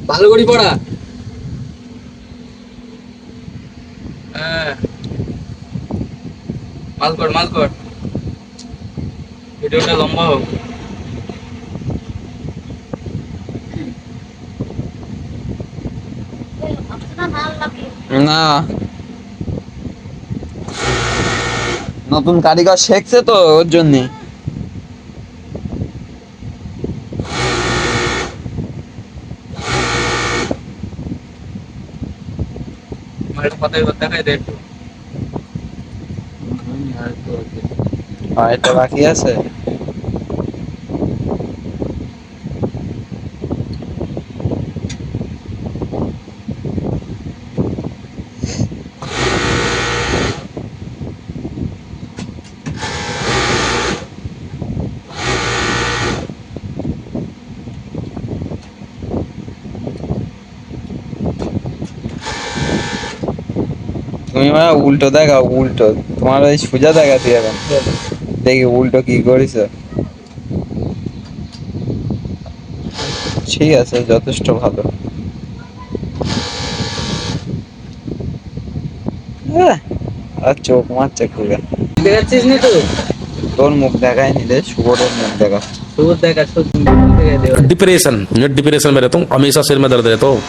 ভালো করে পড়া। হ্যাঁ, মাল কর মাল কর, ভিডিওটা লম্বা হোক। না, নতুন কারিগর শিখছে তো ওর জন্য। মায়ের পাতায় দেখাই দে একটু। আর এটা বাকি আছে। তুমি মানে উল্টো দেখাও, উল্টো। তোমার ওই সোজা দেখাতে এখন দেখি উল্টো কি করেছে। ঠিক আছে, যথেষ্ট ভালো। আর চোখ মারছে খুলে। দেখাচ্ছিস নি তো? তোর মুখ দেখায় নিলে শুভরের মুখ দেখা। তোর দেখা তো डिप्रेशन, मैं डिप्रेशन में रहता हूँ, हमेशा सिर में दर्द रहता हूँ।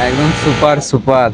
একদম সুপার সুপার।